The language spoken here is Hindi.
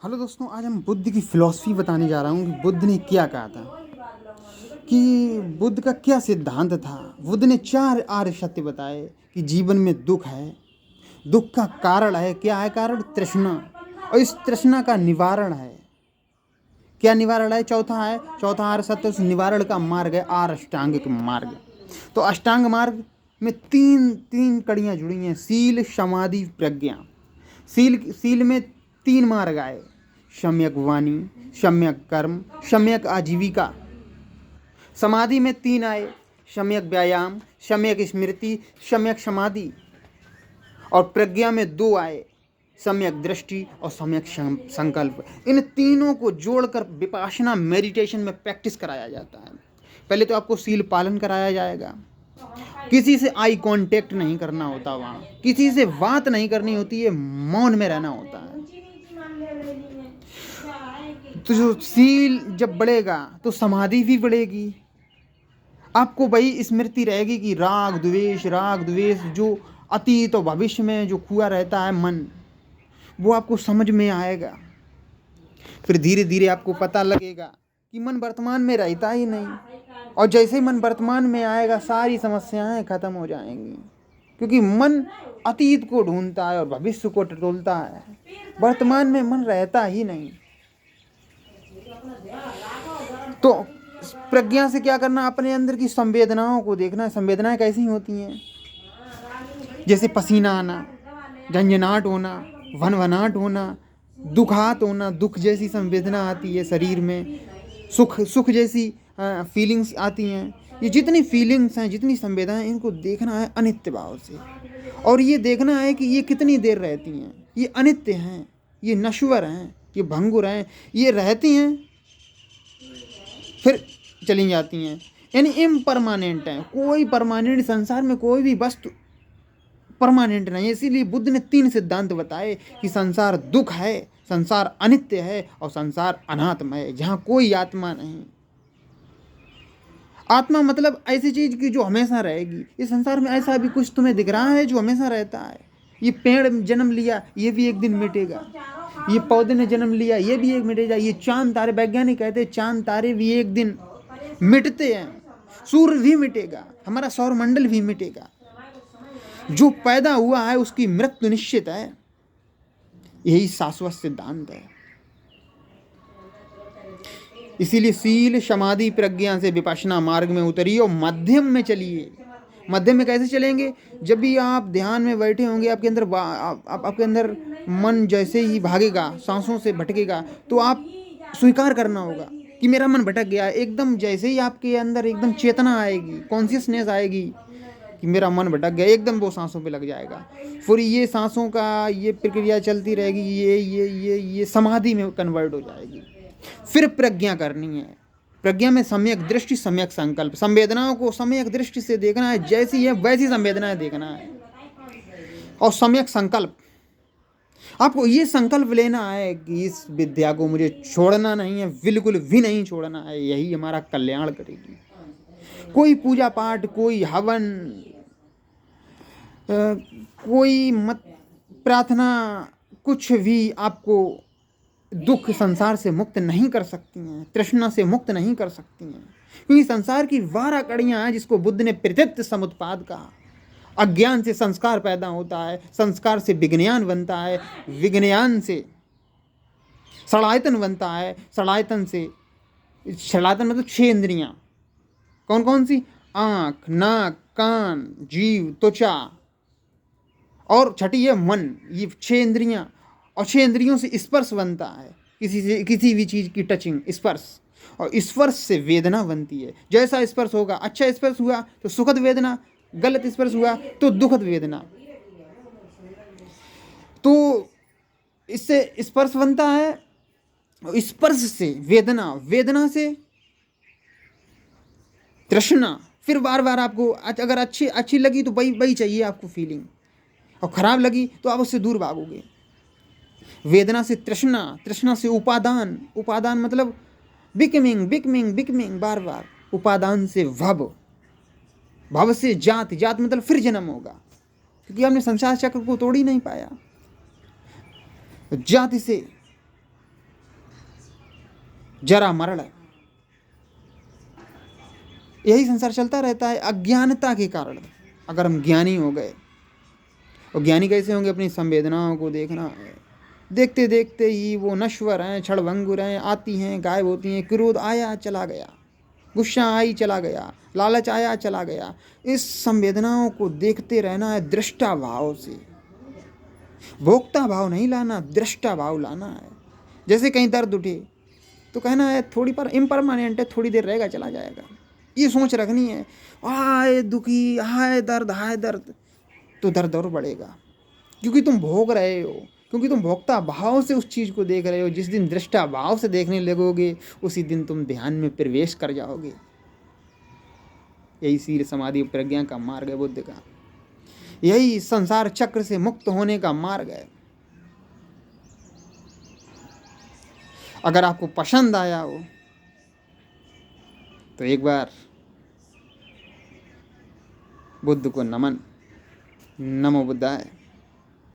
हेलो दोस्तों, आज हम बुद्ध की फ़िलॉसफ़ी बताने जा रहा हूँ कि बुद्ध ने क्या कहा था, कि बुद्ध का क्या सिद्धांत था। बुद्ध ने 4 आर्य सत्य बताए कि जीवन में दुःख है, दुःख का कारण है, क्या है कारण? तृष्णा। और इस तृष्णा का निवारण है, क्या निवारण है? चौथा आर्य सत्य, उस निवारण का मार्ग है आर्य अष्टांगिक मार्ग। तो अष्टांग मार्ग में तीन कड़ियाँ जुड़ी हैं: सील, समाधि, प्रज्ञा। सील में 3 मार्ग आए: सम्यक वाणी, सम्यक कर्म, सम्यक आजीविका। समाधि में 3 आए: सम्यक व्यायाम, सम्यक स्मृति, सम्यक समाधि। और प्रज्ञा में 2 आए: सम्यक दृष्टि और सम्यक संकल्प। इन तीनों को जोड़कर विपासना मेडिटेशन में प्रैक्टिस कराया जाता है। पहले तो आपको सील पालन कराया जाएगा, किसी से आई कांटेक्ट नहीं करना होता, वहाँ किसी से बात नहीं करनी होती है, मौन में रहना होता है। तो जो सील जब बढ़ेगा तो समाधि भी बढ़ेगी। आपको वही स्मृति रहेगी कि राग द्वेष जो अतीत और भविष्य में जो खुआ रहता है मन, वो आपको समझ में आएगा। फिर धीरे धीरे आपको पता लगेगा कि मन वर्तमान में रहता ही नहीं, और जैसे ही मन वर्तमान में आएगा सारी समस्याएं खत्म हो जाएंगी, क्योंकि मन अतीत को ढूंढता है और भविष्य को टटोलता है, वर्तमान में मन रहता ही नहीं। तो प्रज्ञा से क्या करना? अपने अंदर की संवेदनाओं को देखना है। संवेदनाएं कैसी होती हैं? जैसे पसीना आना, झंझनाहट होना, भनभनाहट होना, दुखात होना, दुख जैसी संवेदना आती है शरीर में, सुख जैसी फीलिंग्स आती हैं। ये जितनी फीलिंग्स हैं, जितनी संवेदनाएं, इनको देखना है अनित्य भाव से, और ये देखना है कि ये कितनी देर रहती हैं। ये अनित्य हैं, ये नश्वर हैं, ये भंगुर हैं, ये रहती हैं फिर चली जाती हैं, यानी इम्परमानेंट हैं। कोई परमानेंट संसार में कोई भी वस्तु परमानेंट नहीं है। इसीलिए बुद्ध ने 3 सिद्धांत बताए कि संसार दुख है, संसार अनित्य है और संसार अनात्म है, जहाँ कोई आत्मा नहीं। आत्मा मतलब ऐसी चीज की जो हमेशा रहेगी। इस संसार में ऐसा भी कुछ तुम्हें दिख रहा है जो हमेशा रहता है? ये पेड़ जन्म लिया, ये भी एक दिन मिटेगा। ये पौधे ने जन्म लिया, ये भी एक मिटेगा। ये चांद तारे, वैज्ञानिक कहते हैं चांद तारे भी एक दिन मिटते हैं, सूर्य भी मिटेगा, हमारा सौरमंडल भी मिटेगा। जो पैदा हुआ है उसकी मृत्यु निश्चित है। यही शाश्वत सिद्धांत है। इसीलिए सील, समाधि, प्रज्ञा से विपश्यना मार्ग में उतरिए और मध्यम में चलिए। मध्यम में कैसे चलेंगे? जब भी आप ध्यान में बैठे होंगे, आपके अंदर मन जैसे ही भागेगा, सांसों से भटकेगा, तो आप स्वीकार करना होगा कि मेरा मन भटक गया। एकदम जैसे ही आपके अंदर एकदम चेतना आएगी, कॉन्शियसनेस आएगी कि मेरा मन भटक गया, एकदम वो सांसों पे लग जाएगा। फिर ये सांसों का ये प्रक्रिया चलती रहेगी, ये समाधि में कन्वर्ट हो जाएगी। फिर प्रज्ञा करनी है। प्रज्ञा में सम्यक दृष्टि, सम्यक संकल्प। संवेदनाओं को सम्यक दृष्टि से देखना है, जैसी है वैसी संवेदनाएं देखना है। और सम्यक संकल्प, आपको ये संकल्प लेना है कि इस विद्या को मुझे छोड़ना नहीं है, बिल्कुल भी नहीं छोड़ना है, यही हमारा कल्याण करेगी। कोई पूजा पाठ, कोई हवन, कोई मत प्रार्थना, कुछ भी आपको दुख संसार से मुक्त नहीं कर सकती हैं, तृष्णा से मुक्त नहीं कर सकती हैं। क्योंकि संसार की 12 कड़ियां हैं, जिसको बुद्ध ने पृथ्वी समुत्पाद कहा। अज्ञान से संस्कार पैदा होता है, संस्कार से विज्ञान बनता है, विज्ञान से षडायतन बनता है, षडायतन मतलब 6 इंद्रियां। कौन कौन सी? आँख, नाक, कान, जीव, त्वचा, और छठी है मन। ये 6 इंद्रियां, और 6 इंद्रियों से स्पर्श बनता है, किसी भी चीज की टचिंग, स्पर्श। और स्पर्श से वेदना बनती है। जैसा स्पर्श होगा, अच्छा स्पर्श हुआ तो सुखद वेदना, गलत स्पर्श हुआ तो दुखद वेदना। तो इससे स्पर्श बनता है, स्पर्श से वेदना, वेदना से तृष्णा। फिर बार बार आपको अगर अच्छी लगी तो वही चाहिए आपको फीलिंग, और खराब लगी तो आप उससे दूर भागोगे। वेदना से तृष्णा, तृष्णा से उपादान, उपादान मतलब बिकमिंग, बार बार। उपादान से भव, भव से जाति, जात मतलब फिर जन्म होगा, क्योंकि आपने संसार चक्र को तोड़ ही नहीं पाया। जाति से जरा मरण, यही संसार चलता रहता है अज्ञानता के कारण। अगर हम ज्ञानी हो गए, और ज्ञानी कैसे होंगे? अपनी संवेदनाओं को देखना है, देखते देखते ही वो नश्वर हैं, क्षणभंगुर हैं, आती हैं गायब होती हैं। क्रोध आया चला गया, गुस्सा आई चला गया, लालच आया चला गया। इस संवेदनाओं को देखते रहना है दृष्टा भाव से। भोक्ता भाव नहीं लाना, दृष्टा भाव लाना है। जैसे कहीं दर्द उठे तो कहना है थोड़ी पर इम्परमानेंट है, थोड़ी देर रहेगा चला जाएगा, ये सोच रखनी है। आए दुखी, हाय दर्द, हाय दर्द, तो दर्द और बढ़ेगा, क्योंकि तुम भोग रहे हो, क्योंकि तुम भोक्ता भाव से उस चीज़ को देख रहे हो। जिस दिन दृष्टा भाव से देखने लगोगे उसी दिन तुम ध्यान में प्रवेश कर जाओगे। यही शील समाधि प्रज्ञा का मार्ग है बुद्ध का, यही संसार चक्र से मुक्त होने का मार्ग है। अगर आपको पसंद आया हो तो एक बार बुद्ध को नमन। नमो बुद्धाय।